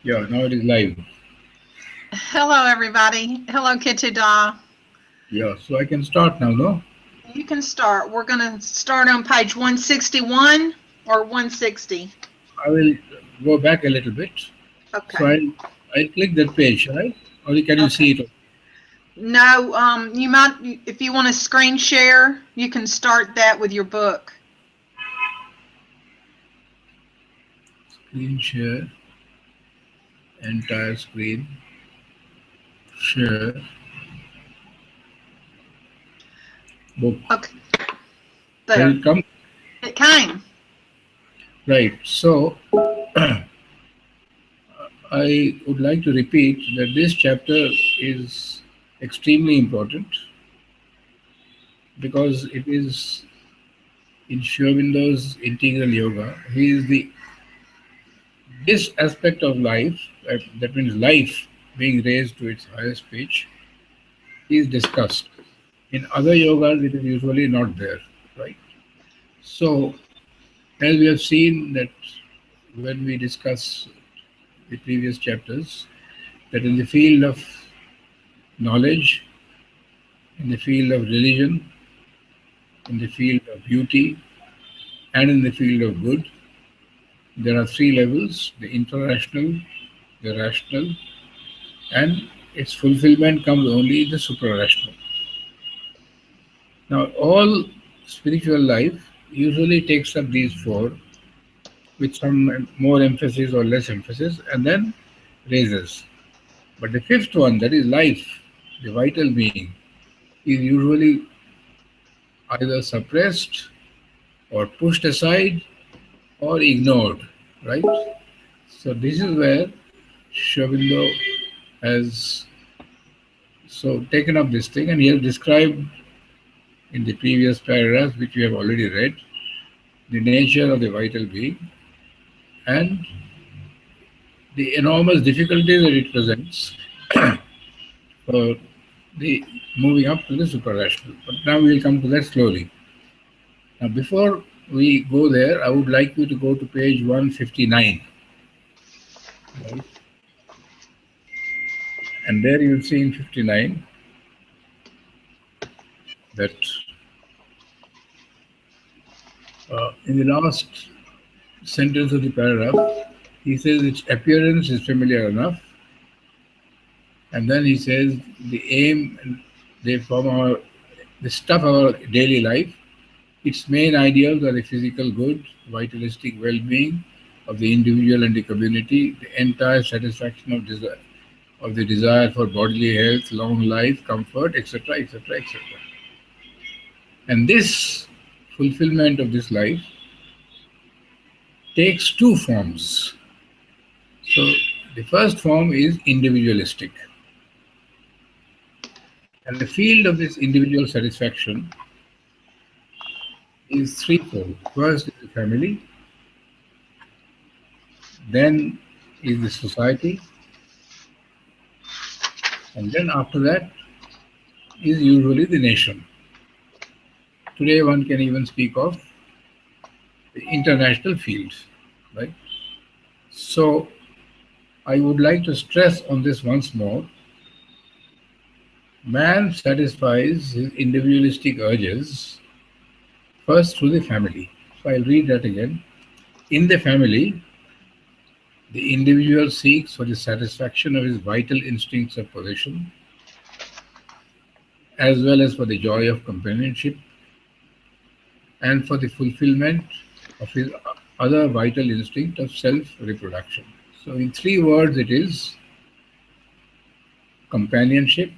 Yeah, now it is live. Hello, everybody. Hello, Kittuda. Yeah, so I can start now, no? You can start. We're going to start on page 161 or 160. I will go back a little bit. So Okay. I'll click that page, right? Or can you Okay. see it? No, you might, if you want to screen share, you can start that with your book. Screen share, entire screen, share, book. Okay. Does There. it come? It came. Right. So I would like to repeat that this chapter is extremely important because it is in Sri Aurobindo's integral yoga. He is the this aspect of life, that means life being raised to its highest pitch, is discussed. In other yogas, it is usually not there, right? So, as we have seen that when we discuss the previous chapters, that in the field of knowledge, in the field of religion, in the field of beauty, and in the field of good, there are three levels: the intrarational, the rational, and its fulfillment comes only in the suprarational. Now, all spiritual life usually takes up these four with some more emphasis or less emphasis and then raises. But the fifth one, that is life, the vital being, is usually either suppressed or pushed aside or ignored, right? So, this is where Sri Aurobindo has so taken up this thing and he has described in the previous paragraphs, which we have already read, the nature of the vital being and the enormous difficulties that it presents for the moving up to the suprarational. But now we will come to that slowly. Now, before we go there, I would like you to go to page 159. Right? And there you will see in 59 that in the last sentence of the paragraph, he says its appearance is familiar enough. And then he says the aim, they form the stuff of our daily life. Its main ideals are the physical good, vitalistic well-being of the individual and the community, the entire satisfaction of the desire for bodily health, long life, comfort, etc., etc., etc. And this fulfillment of this life takes two forms. So the first form is individualistic. And the field of this individual satisfaction is threefold. First is the family, then is the society, and then after that is usually the nation. Today, one can even speak of the international fields, right? So, I would like to stress on this once more. Man satisfies his individualistic urges first through the family. So, I'll read that again. In the family, the individual seeks for the satisfaction of his vital instincts of possession, as well as for the joy of companionship and for the fulfillment of his other vital instinct of self reproduction. So, in three words, it is companionship,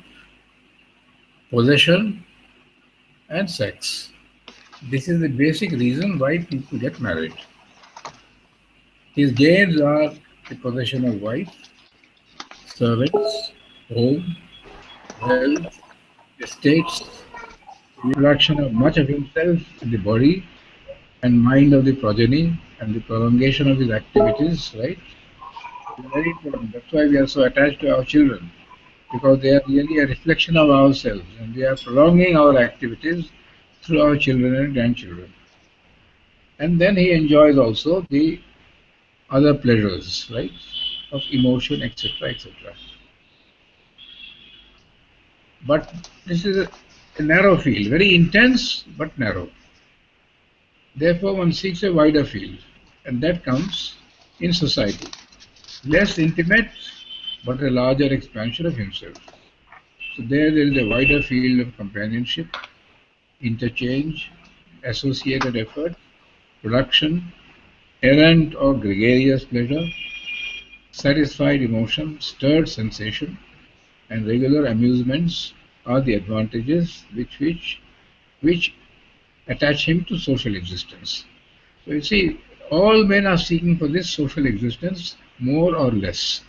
possession, and sex. This is the basic reason why people get married. His gains are the possession of wife, servants, home, wealth, estates, reproduction of much of himself in the body and mind of the progeny, and the prolongation of his activities, right? It's very important. That's why we are so attached to our children, because they are really a reflection of ourselves and we are prolonging our activities through our children and grandchildren. And then he enjoys also the other pleasures, right? of emotion, etc., etc. But this is a narrow field, very intense but narrow. Therefore, one seeks a wider field, and that comes in society. Less intimate, but a larger expansion of himself. So there is a wider field of companionship, interchange, associated effort, production, errant or gregarious pleasure, satisfied emotion, stirred sensation, and regular amusements are the advantages which attach him to social existence. So you see, all men are seeking for this social existence, more or less.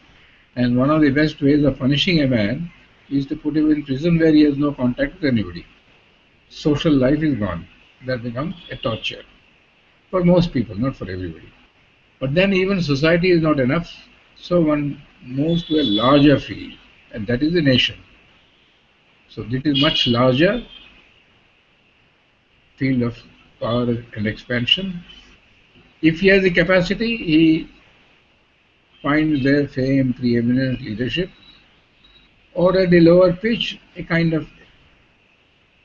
And one of the best ways of punishing a man is to put him in prison where he has no contact with anybody. Social life is gone. That becomes a torture. For most people, not for everybody. But then even society is not enough, so one moves to a larger field, and that is the nation. So this is much larger field of power and expansion. If he has the capacity, he finds there fame, preeminent leadership, or at the lower pitch, a kind of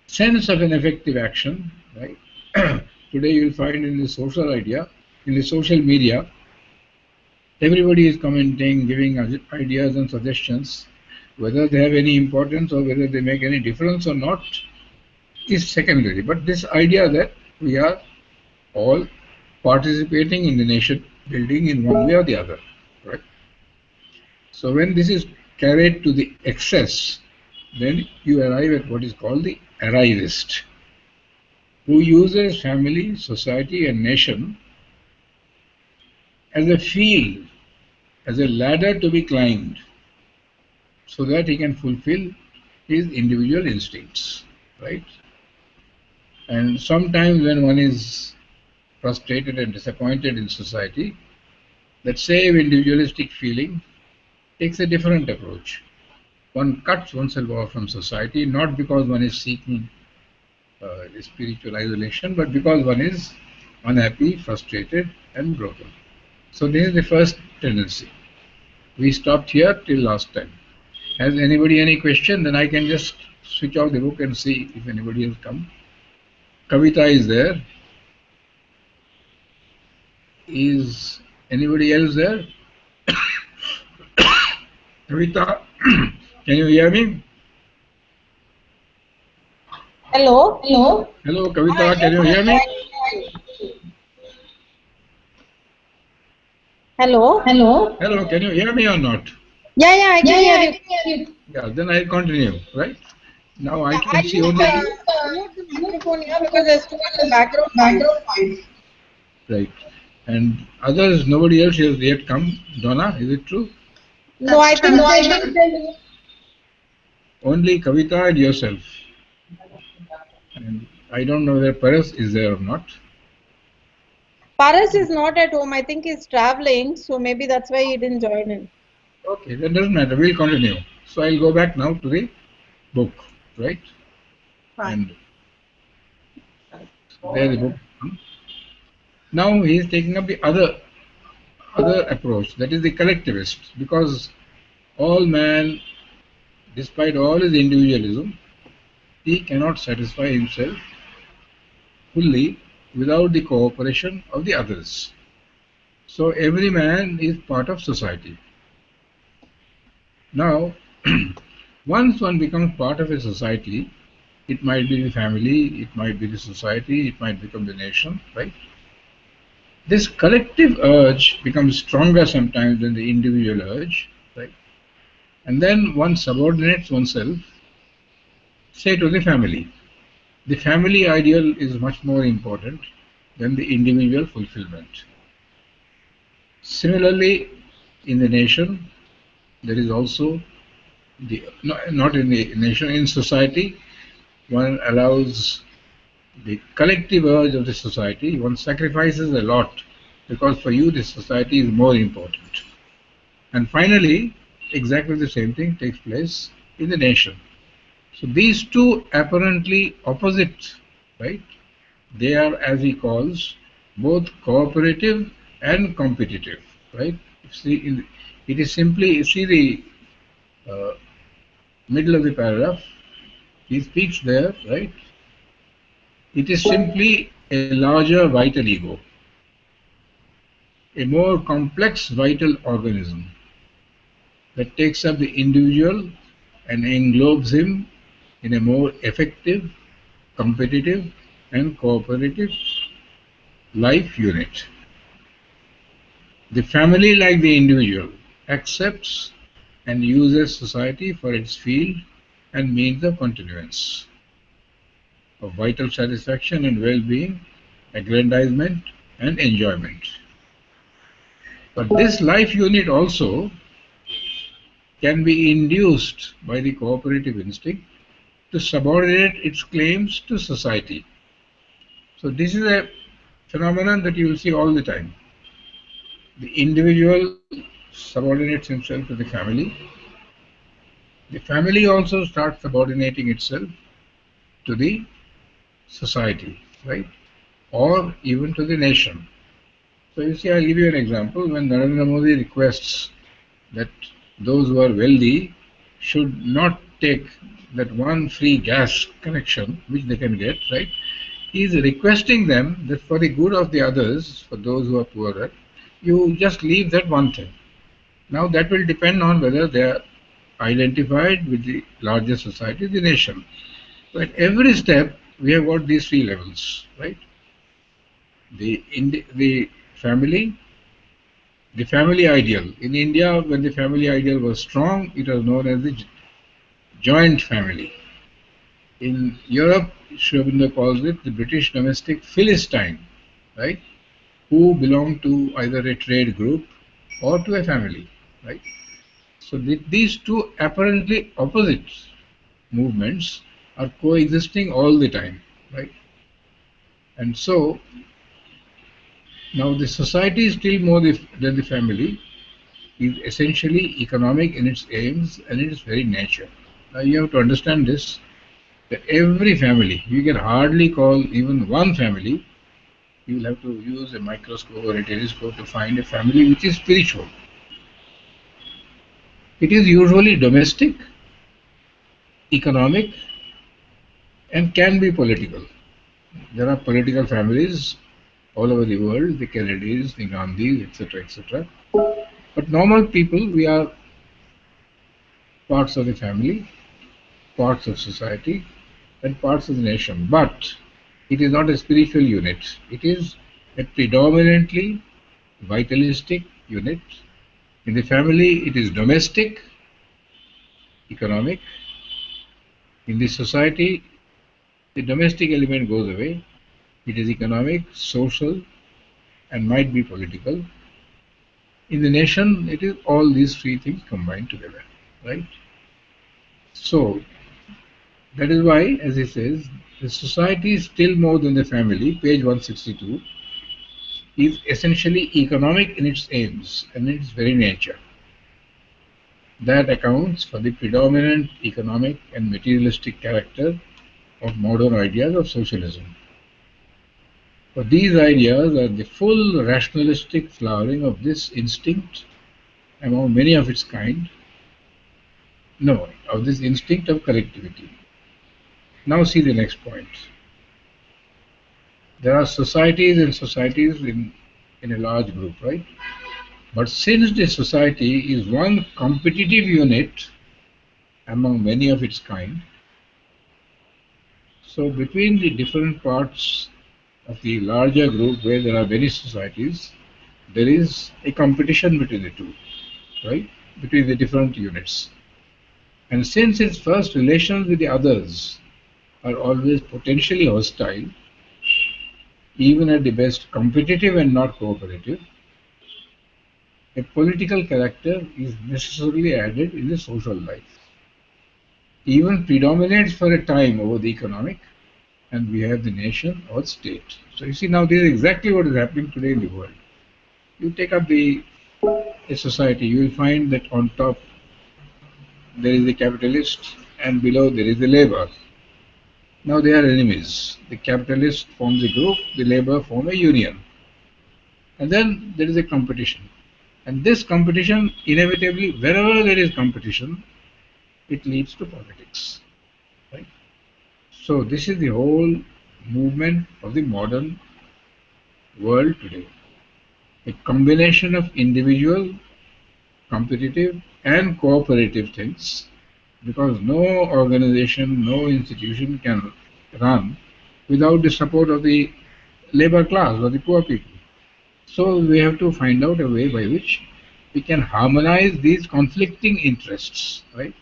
sense of an effective action, right? Today you'll find in the social idea, in the social media, everybody is commenting, giving ideas and suggestions. Whether they have any importance or whether they make any difference or not is secondary. But this idea that we are all participating in the nation building in one way or the other, right? So when this is carried to the excess, then you arrive at what is called the arrivist, who uses family, society, and nation as a field, as a ladder to be climbed, so that he can fulfill his individual instincts, right? And sometimes when one is frustrated and disappointed in society, that same individualistic feeling takes a different approach. One cuts oneself off from society, not because one is seeking spiritual isolation, but because one is unhappy, frustrated, and broken. So this is the first tendency. We stopped here till last time. Has anybody any question? Then I can just switch off the book and see if anybody has come. Kavita is there. Is anybody else there? Kavita, can you hear me? Hello. Hello, Kavita, can you hear me? Hello. Hello, can you hear me or not? Yeah, I can hear you. Yeah, then I'll continue, right? Now I can see I only. mute the microphone here because there's too much background noise. Right. And others, nobody else has yet come. Donna, is it true? No, I think Only Kavita and yourself. And I don't know whether Paras is there or not. Paras is not at home. I think he's traveling, so maybe that's why he didn't join in. Okay, that doesn't matter. We'll continue. So I'll go back now to the book, right? And there the book. Now he is taking up the other approach, that is the collectivist, because all man, despite all his individualism, he cannot satisfy himself fully without the cooperation of the others. So every man is part of society. Now, once one becomes part of a society, it might be the family, it might be the society, it might become the nation, right? This collective urge becomes stronger sometimes than the individual urge, right? And then one subordinates oneself, say, to the family. The family ideal is much more important than the individual fulfillment. Similarly, in the nation, there is also not in the nation, in society, one allows the collective urge of the society, one sacrifices a lot because for you the society is more important. And finally, exactly the same thing takes place in the nation. So these two apparently opposite, right? They are, as he calls, both cooperative and competitive, right? See, it is simply, you see the uh, middle of the paragraph, he speaks there, right? It is simply a larger vital ego, a more complex vital organism that takes up the individual and englobes him in a more effective, competitive, and cooperative life unit. The family, like the individual, accepts and uses society for its field and means of continuance, of vital satisfaction and well-being, aggrandizement and enjoyment. But this life unit also can be induced by the cooperative instinct to subordinate its claims to society. So this is a phenomenon that you will see all the time. The individual subordinates himself to the family. The family also starts subordinating itself to the society, right? Or even to the nation. So you see, I'll give you an example. When Narendra Modi requests that those who are wealthy should not take that one free gas connection which they can get, right? He is requesting them that for the good of the others, for those who are poorer, you just leave that one thing. Now that will depend on whether they are identified with the larger society, the nation. So at every step, we have got these three levels, right? The family, the family ideal. In India, when the family ideal was strong, it was known as the joint family. In Europe, Sri Aurobindo calls it the British domestic Philistine, right? Who belong to either a trade group or to a family, right? So these two apparently opposite movements are coexisting all the time, right? And so now the society is still more than the family, is essentially economic in its aims and in its very nature. Now you have to understand this, that every family, you can hardly call even one family, you will have to use a microscope or a telescope to find a family which is spiritual. It is usually domestic, economic, and can be political. There are political families all over the world, the Kennedys, the Gandhis, etc., etc. But normal people, we are parts of the family, parts of society, and parts of the nation. But it is not a spiritual unit. It is a predominantly vitalistic unit. In the family, it is domestic, economic. In the society, the domestic element goes away. It is economic, social, and might be political. In the nation, it is all these three things combined together, right? So, that is why, as he says, the society is still more than the family, page 162, is essentially economic in its aims and in its very nature. That accounts for the predominant economic and materialistic character of modern ideas of socialism. But these ideas are the full rationalistic flowering of this instinct among many of its kind, no, of this instinct of collectivity. Now see the next point. There are societies and societies in a large group, right? But since the society is one competitive unit among many of its kind, so between the different parts of the larger group where there are many societies, there is a competition between the two, right? Between the different units. And since its first relations with the others are always potentially hostile, even at the best competitive and not cooperative, a political character is necessarily added in the social life. Even predominates for a time over the economic, and we have the nation or state. So you see, now this is exactly what is happening today in the world. You take up a society, you will find that on top there is the capitalist and below there is the labor. Now they are enemies. The capitalist forms a group, the labor form a union. And then there is a competition. And this competition, inevitably, wherever there is competition, it leads to politics. Right? So this is the whole movement of the modern world today. A combination of individual, competitive and cooperative things, because no organization, no institution can run without the support of the labor class or the poor people. So we have to find out a way by which we can harmonize these conflicting interests, right?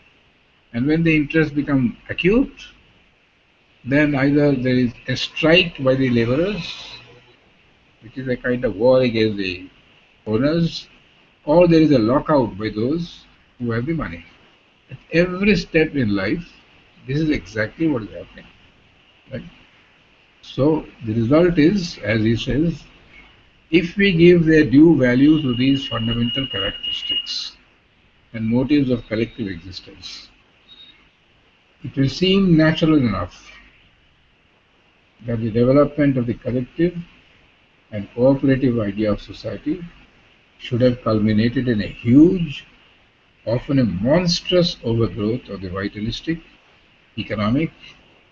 And when the interests become acute, then either there is a strike by the laborers, which is a kind of war against the owners, or there is a lockout by those who have the money. At every step in life, this is exactly what is happening. Right? So the result is, as he says, if we give their due value to these fundamental characteristics and motives of collective existence, it will seem natural enough that the development of the collective and cooperative idea of society should have culminated in a huge, often a monstrous overgrowth of the vitalistic, economic,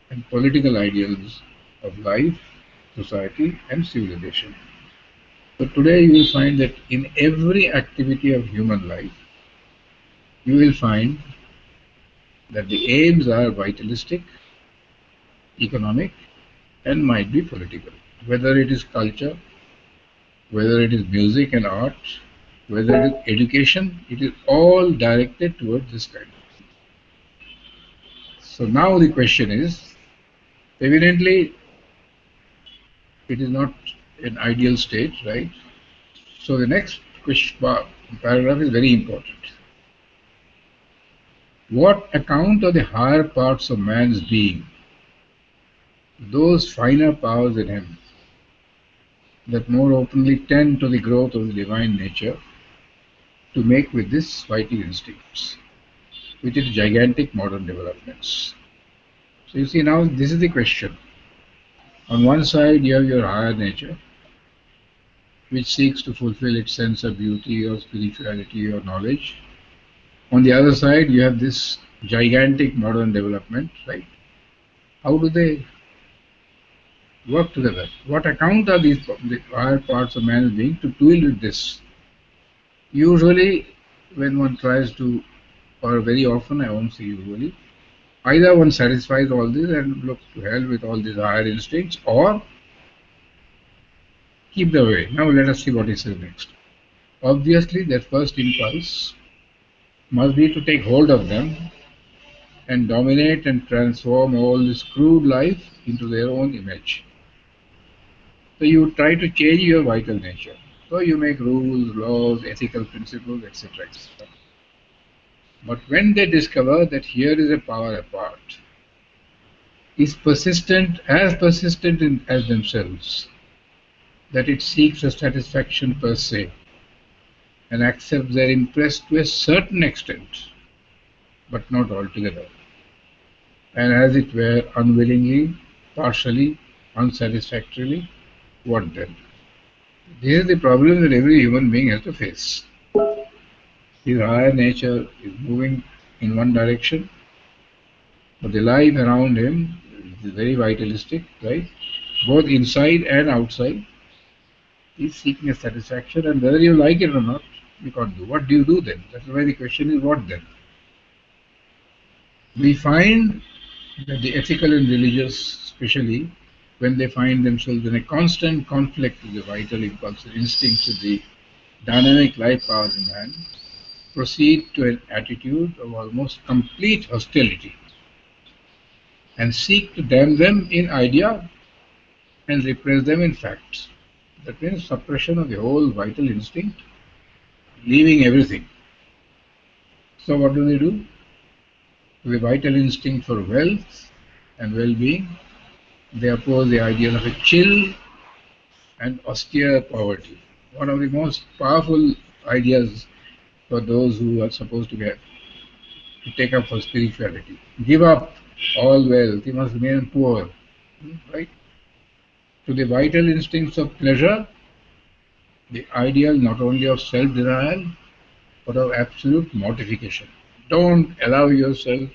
and political ideals of life, society, and civilization. So today you will find that in every activity of human life, you will find that the aims are vitalistic, economic, and might be political. Whether it is culture, whether it is music and art, whether it is education, it is all directed towards this kind of thing. So now the question is, evidently it is not an ideal state, right? So the next paragraph is very important. What account of the higher parts of man's being, those finer powers in him that more openly tend to the growth of the divine nature, to make with this vital instincts, with its gigantic modern developments? So you see, now this is the question. On one side you have your higher nature, which seeks to fulfill its sense of beauty or spirituality or knowledge. On the other side you have this gigantic modern development, right? How do they work together? What account are these the higher parts of man's being to deal with this? Usually when one tries to, or very often, I won't say usually, either one satisfies all this and looks to hell with all these higher instincts, or keep them away. Now let us see what he says next. Obviously their first impulse must be to take hold of them and dominate and transform all this crude life into their own image. So you try to change your vital nature. So you make rules, laws, ethical principles, etc., etc. But when they discover that here is a power apart, is persistent, as persistent as themselves, that it seeks a satisfaction per se, and accepts their interest to a certain extent, but not altogether, and as it were unwillingly, partially, unsatisfactorily, what then? This is the problem that every human being has to face. His higher nature is moving in one direction, but the life around him is very vitalistic, right? Both inside and outside. He's seeking a satisfaction, and whether you like it or not, you can't do. What do you do then? That's why the question is, what then? We find that the ethical and religious, especially when they find themselves in a constant conflict with the vital impulses, instincts, with the dynamic life powers in man, proceed to an attitude of almost complete hostility and seek to damn them in idea and repress them in fact. That means suppression of the whole vital instinct, leaving everything. So what do? The vital instinct for wealth and well-being, they oppose the ideal of a chill and austere poverty. One of the most powerful ideas for those who are supposed to take up for spirituality. Give up all wealth, you must remain poor. Right? To the vital instincts of pleasure, the ideal not only of self-denial, but of absolute mortification. Don't allow yourself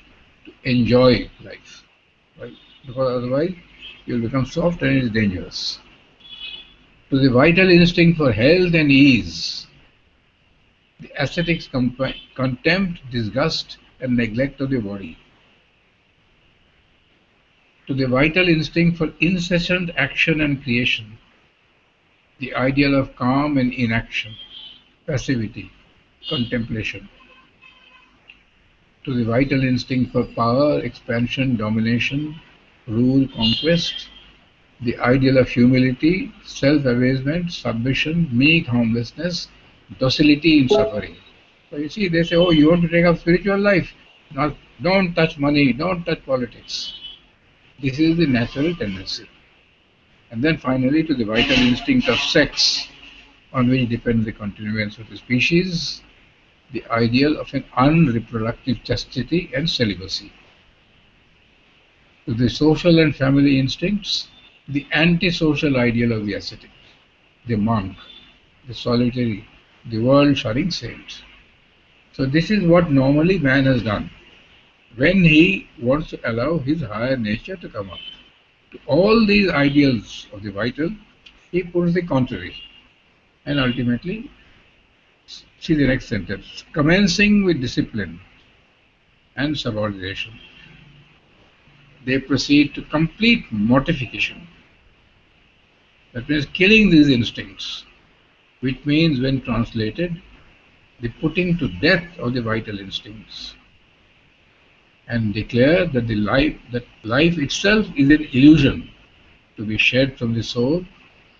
to enjoy life, right? Because otherwise you'll become soft and it's dangerous. To the vital instinct for health and ease, the ascetic's contempt, disgust, and neglect of the body. To the vital instinct for incessant action and creation, the ideal of calm and inaction, passivity, contemplation. To the vital instinct for power, expansion, domination, rule, conquest, the ideal of humility, self-abasement, submission, meek harmlessness, docility in suffering. So you see, they say, oh, you want to take up spiritual life? Now, don't touch money, don't touch politics. This is the natural tendency. And then finally, to the vital instinct of sex, on which depends the continuance of the species, the ideal of an unreproductive chastity and celibacy. To the social and family instincts, the antisocial ideal of the ascetic, the monk, the solitary, the world-shunning saint. So this is what normally man has done when he wants to allow his higher nature to come up. To all these ideals of the vital, he puts the contrary. And ultimately, see the next sentence, commencing with discipline and subordination, they proceed to complete mortification. That means killing these instincts, which means, when translated, the putting to death of the vital instincts, and declare that life itself is an illusion to be shed from the soul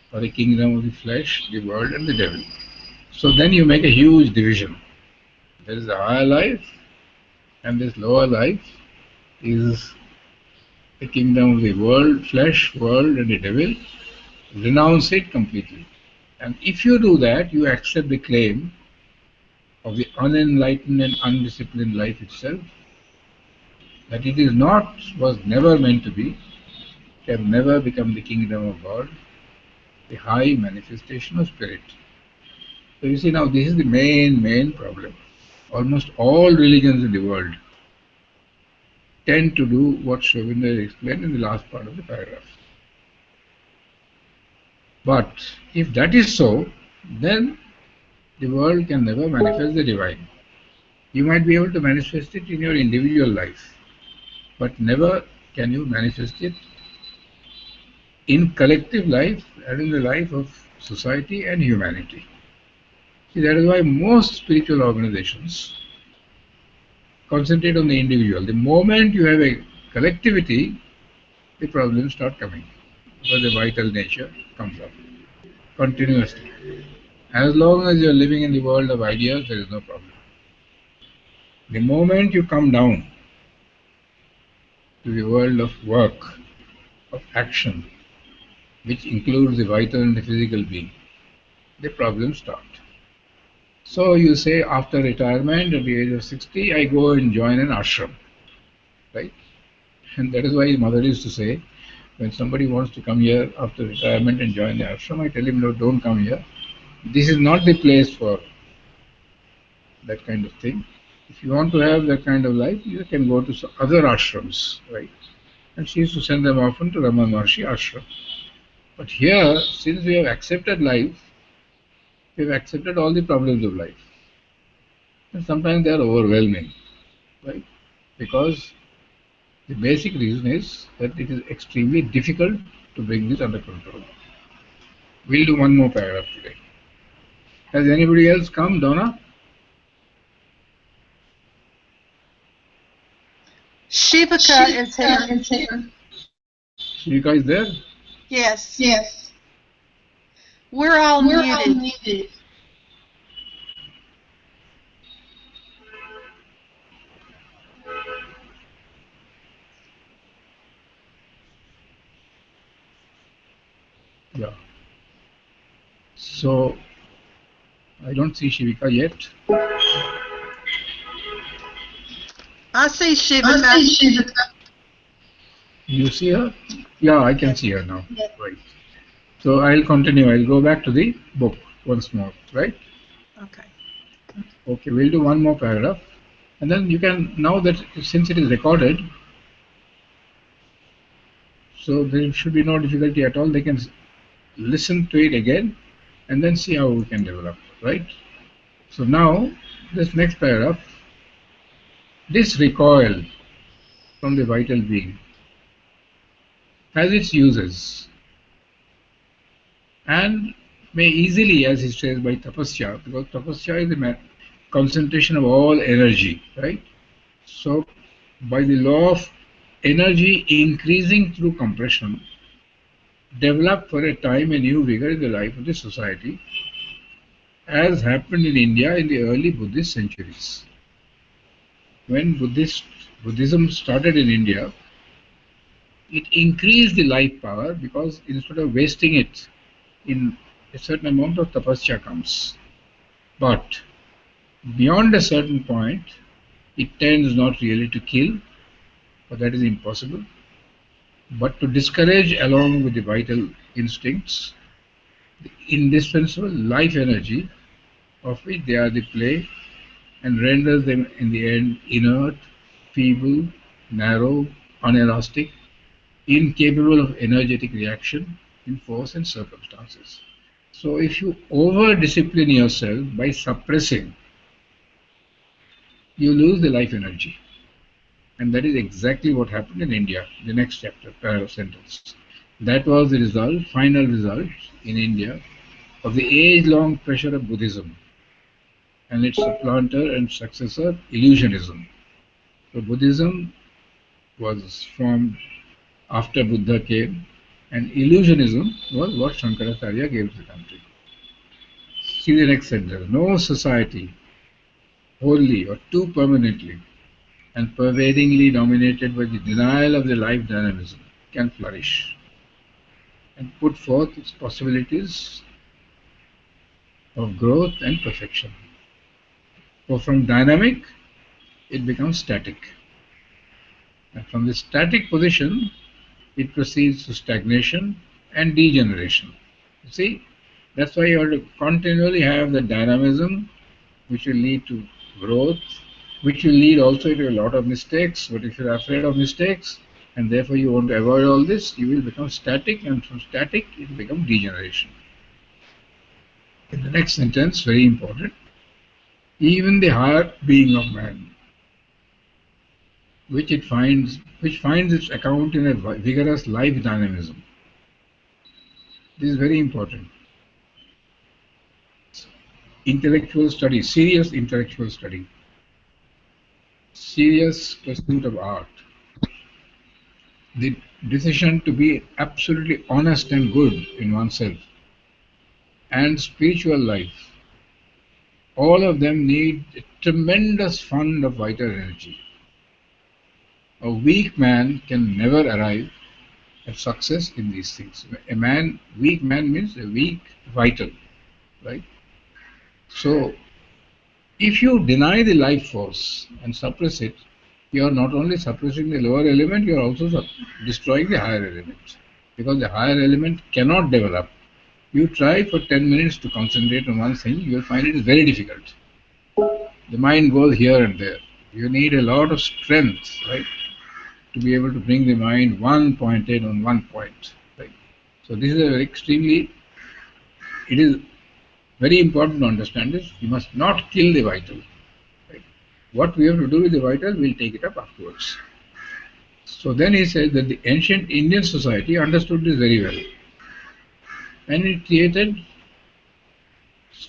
for the kingdom of the flesh, the world, and the devil. So then you make a huge division. There is a higher life, and this lower life is the kingdom of the world, flesh, world, and the devil. Renounce it completely. And if you do that, you accept the claim of the unenlightened and undisciplined life itself, that it is not, was never meant to be, can never become the kingdom of God, the high manifestation of spirit. So you see, now this is the main problem. Almost all religions in the world tend to do what Sri Aurobindo explained in the last part of the paragraph. But if that is so, then the world can never manifest the divine. You might be able to manifest it in your individual life, but never can you manifest it in collective life and in the life of society and humanity. See, that is why most spiritual organizations concentrate on the individual. The moment you have a collectivity, the problems start coming, because the vital nature comes up continuously. As long as you are living in the world of ideas, there is no problem. The moment you come down to the world of work, of action, which includes the vital and the physical being, the problems start. So you say, after retirement at the age of 60, I go and join an ashram, right? And that is why mother used to say, when somebody wants to come here after retirement and join the ashram, I tell him, no, don't come here. This is not the place for that kind of thing. If you want to have that kind of life, you can go to other ashrams, right? And she used to send them often to Ramana Maharshi ashram. But here, since we have accepted life, we have accepted all the problems of life. And sometimes they are overwhelming, right? Because the basic reason is that it is extremely difficult to bring this under control. We'll do one more paragraph today. Has anybody else come, Donna? Shivaka is here. Shivika is there? Yes. Yes. We're all muted. Yeah. So, I don't see Shivika yet. I see Shivaka. You see her? Yeah, I can see her now. Right. So I'll continue. I'll go back to the book. once more, right? Okay. Okay, we'll do one more paragraph. And then you can, now that since it is recorded, so there should be no difficulty at all. They can listen to it again and then see how we can develop, right? So now, this next paragraph, this recoil from the vital being has its uses and may easily, as he says, by tapasya, because tapasya is the concentration of all energy, right? So, by the law of energy increasing through compression, develop for a time a new vigor in the life of the society, as happened in India in the early Buddhist centuries. When Buddhism started in India, it increased the life power because instead of wasting it in a certain amount of tapasya comes. But beyond a certain point, it tends not really to kill, for that is impossible, but to discourage along with the vital instincts, the indispensable life energy of which they are the play, and renders them in the end inert, feeble, narrow, unelastic, incapable of energetic reaction in force and circumstances. So if you over-discipline yourself by suppressing, you lose the life energy. And that is exactly what happened in India, the next chapter, paragraph sentence. That was the result, final result in India of the age-long pressure of Buddhism and its supplanter and successor, illusionism. So Buddhism was formed after Buddha came, and illusionism was what Shankaracharya gave to the country. See the next sentence. No society, wholly or too permanently and pervadingly dominated by the denial of the life dynamism, can flourish and put forth its possibilities of growth and perfection. For from dynamic, it becomes static. And from the static position, it proceeds to stagnation and degeneration. You see, that's why you have to continually have the dynamism, which will lead to growth, which will lead also to a lot of mistakes. But if you're afraid of mistakes, and therefore you want to avoid all this, you will become static, and from static, it will become degeneration. In the next sentence, very important, even the higher being of man, which finds its account in a vigorous life dynamism. This is very important. Intellectual study, serious intellectual study, serious pursuit of art, the decision to be absolutely honest and good in oneself, and spiritual life, all of them need a tremendous fund of vital energy. A weak man can never arrive at success in these things. Weak man means a weak vital, right? So, if you deny the life force and suppress it, you are not only suppressing the lower element, you are also destroying the higher element. Because the higher element cannot develop. You try for 10 minutes to concentrate on one thing, you will find it is very difficult. The mind goes here and there. You need a lot of strength, right, to be able to bring the mind one pointed on one point. Right? So this is it is very important to understand this. You must not kill the vital. Right? What we have to do with the vital, we'll take it up afterwards. So then he says that the ancient Indian society understood this very well. And it created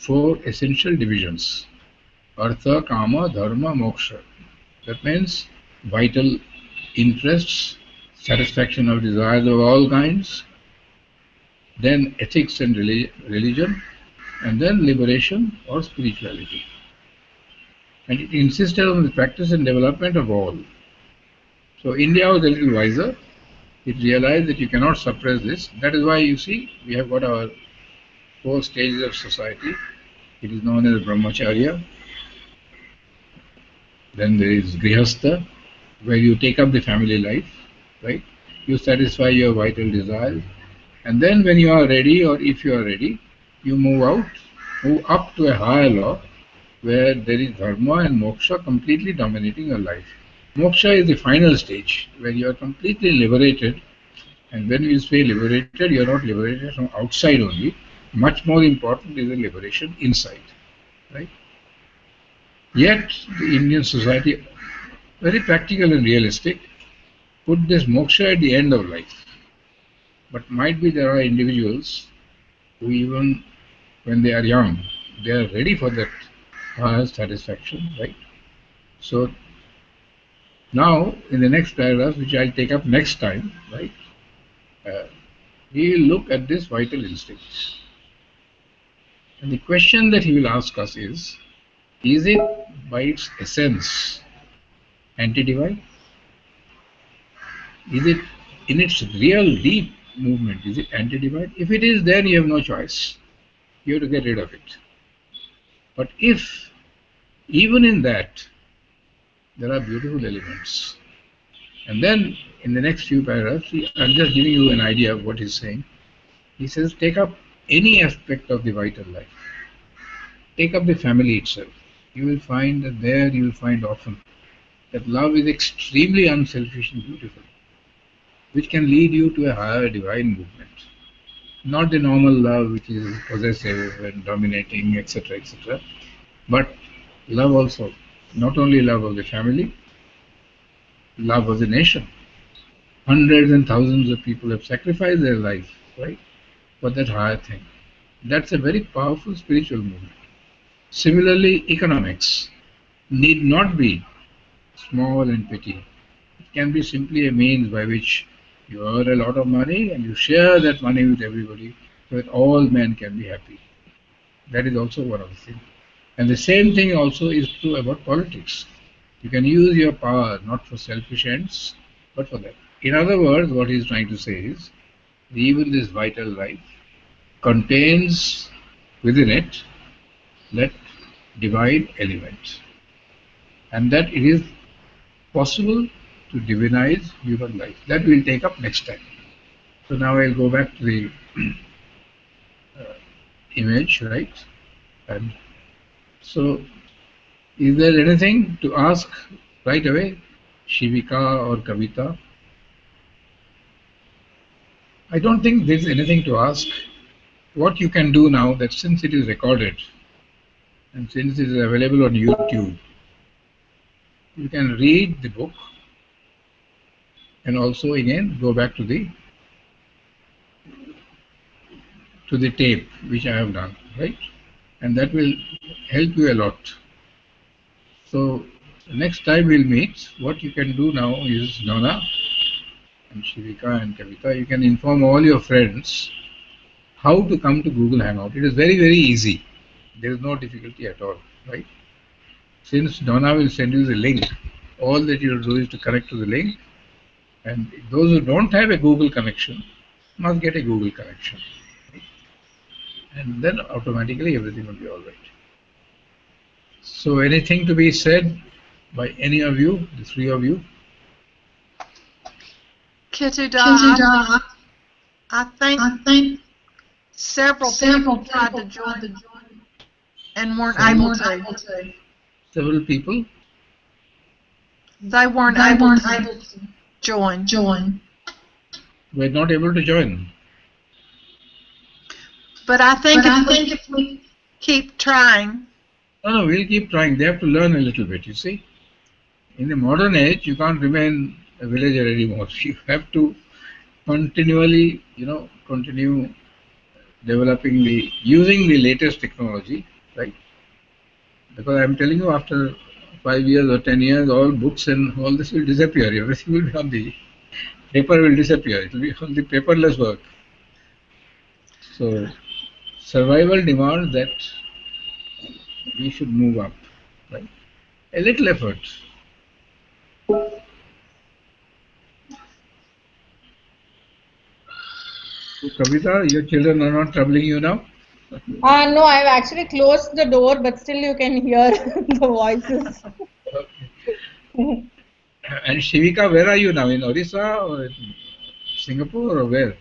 4 essential divisions. Artha, Kama, Dharma, Moksha. That means vital interests, satisfaction of desires of all kinds, then ethics and religion, and then liberation or spirituality. And it insisted on the practice and development of all. So India was a little wiser. It realized that you cannot suppress this. That is why you see we have got our 4 stages of society. It is known as Brahmacharya. Then there is Grihastha, where you take up the family life, right? You satisfy your vital desires. And then when you are ready, or if you are ready, you move out move up to a higher law where there is dharma and moksha completely dominating your life. Moksha is the final stage where you are completely liberated, and when we say liberated, you are not liberated from outside only. Much more important is the liberation inside, right? Yet the Indian society, very practical and realistic, put this moksha at the end of life. But might be there are individuals who even when they are young, they are ready for that higher satisfaction, right? So now in the next paragraph, which I'll take up next time, right, we will look at this vital instincts. And the question that he will ask us is it by its essence anti-divine? Is it in its real deep movement, is it anti-divine? If it is, then you have no choice. You have to get rid of it. But if even in that there are beautiful elements, and then in the next few paragraphs, I'm just giving you an idea of what he's saying. He says, take up any aspect of the vital life. Take up the family itself. You will find that there you will find often that love is extremely unselfish and beautiful, which can lead you to a higher divine movement. Not the normal love which is possessive and dominating, etc., etc., but love also, not only love of the family, love of the nation. Hundreds and thousands of people have sacrificed their life, right, for that higher thing. That's a very powerful spiritual movement. Similarly, economics need not be small and petty. It can be simply a means by which you earn a lot of money and you share that money with everybody so that all men can be happy. That is also one of the things. And the same thing also is true about politics. You can use your power not for selfish ends, but for that. In other words, what he is trying to say is, even this vital life contains within it that divine element, and that it is possible to divinize human life. That we'll take up next time. So now I'll go back to the image, right? And so, is there anything to ask right away, Shivika or Kavita? I don't think there's anything to ask. What you can do now, that since it is recorded and since it is available on YouTube, you can read the book and also again go back to the tape which I have done, right? And that will help you a lot. So next time we'll meet. What you can do now is, Nona and Shivika and Kavita, you can inform all your friends how to come to Google Hangout. It is very, very easy. There is no difficulty at all, right? Since Donna will send you the link, all that you have to do is to connect to the link, and those who don't have a Google connection must get a Google connection, right? And then automatically everything will be all right. So anything to be said by any of you, the three of you? Kittuda, I think several people tried to join and weren't able to. Several people? They weren't able to join. We're not able to join. But I think if we keep trying. No, we'll keep trying. They have to learn a little bit, you see. In the modern age, you can't remain a villager anymore. You have to continually, continue using the latest technology, right? Because I'm telling you, after 5 years or 10 years, all books and all this will disappear. Everything will be on the paper, will disappear. It will be on the paperless work. So survival demands that we should move up, right? A little effort. So, Kavita, your children are not troubling you now? No, I've actually closed the door, but still you can hear the voices. Okay. And Shivika, where are you now? In Orissa or in Singapore or where?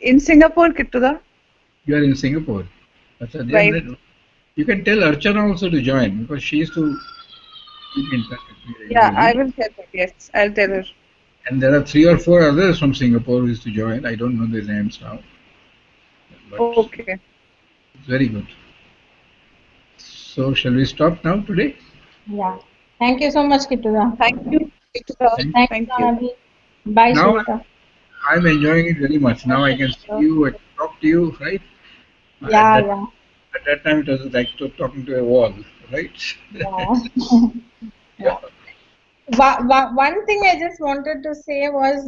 In Singapore, Kittuda. You are in Singapore. That's a, Right. you can tell Archana also to join because she used to keep in touch with me Yeah, I regularly. will tell her. Yes, I'll tell her. And there are 3 or 4 others from Singapore who used to join. I don't know their names now, but Okay. it's very good. So, shall we stop now today? Yeah. Thank you so much, Kittuda. Thank you, Kittuda. Thank Thanks, Thank you. Anadi. Bye, Now Shweta. I'm enjoying it very much. Now I Okay. can see you, I can talk to you, right? At Yeah, that yeah, at that time it was like talking to a wall, right? yeah. Yeah. Yeah. One thing I just wanted to say was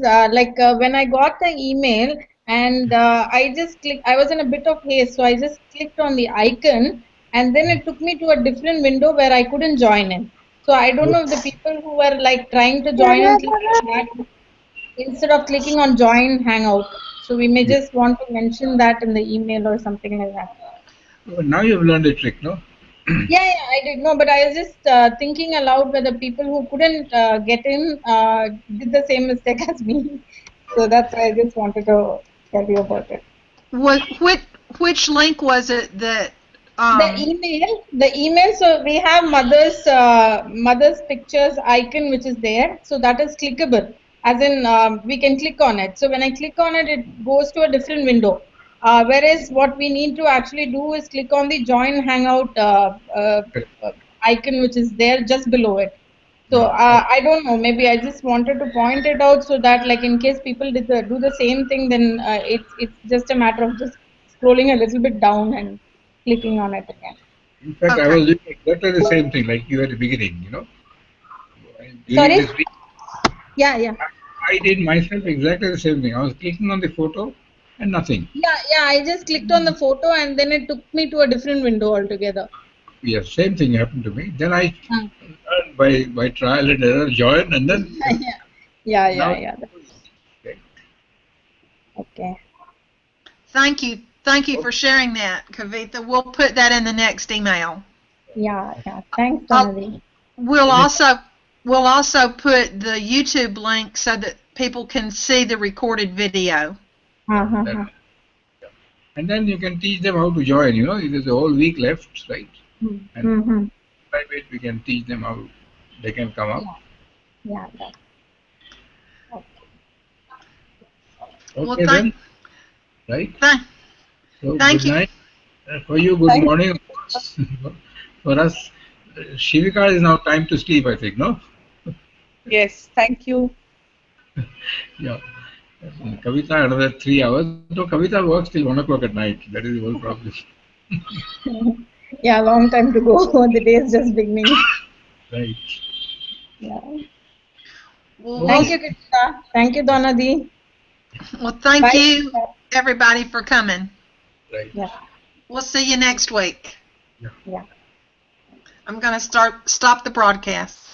when I got the email and I just clicked, I was in a bit of haste, so I just clicked on the icon and then it took me to a different window where I couldn't join in. So I don't know if the people who were like trying to join in clicked on that instead of clicking on join hangout. So we may Yeah. just want to mention that in the email or something like that. Well, now you've learned the trick, no? Yeah, yeah, I did know, but I was just thinking aloud whether people who couldn't get in did the same mistake as me. So that's why I just wanted to tell you about it. What which link was it that The email. So we have mother's pictures icon which is there. So that is clickable, as in we can click on it. So when I click on it, it goes to a different window. Whereas what we need to actually do is click on the join hangout icon which is there just below it. So I don't know. Maybe I just wanted to point it out so that, like, in case people do the same thing, then it's just a matter of just scrolling a little bit down and clicking on it again. In fact, I okay. was doing exactly the same thing like you at the beginning, During Sorry? this week, Yeah, yeah. I did myself exactly the same thing. I was clicking on the photo and nothing. Yeah, yeah. I just clicked on the photo and then it took me to a different window altogether. Yes, same thing happened to me. Then I Hmm. learned by trial and error, joined, and then Yeah, yeah, now yeah, it's yeah. so easy. Okay. Okay. Thank you for sharing that, Kavitha. We'll put that in the next email. Yeah, yeah. Thanks, Uh, Donali. we'll Then it- also we'll also put the YouTube link so that people can see the recorded video. that- Uh-huh. and then you can teach them how to join. There's a whole week left, right? And Mm-hmm. private, we can teach them how they can come up. Yeah, yeah, yeah. Okay. Well, Okay, then, right? thank, So, thank good you. night. For you, good Thank morning. Of course. For us, Shivika is now time to sleep, I think, no? Yes, thank you. Yeah. Kavita, another 3 hours. No, Kavita works till 1 o'clock at night. That is the whole problem. Yeah, long time to go. The day is just beginning. Right. Yeah. Well, Thank Okay. you, Kittuda. Thank you, Donadi. thank Bye. you everybody for coming. Right. Yeah, We'll see you next week. Yeah. yeah. I'm going to stop the broadcast.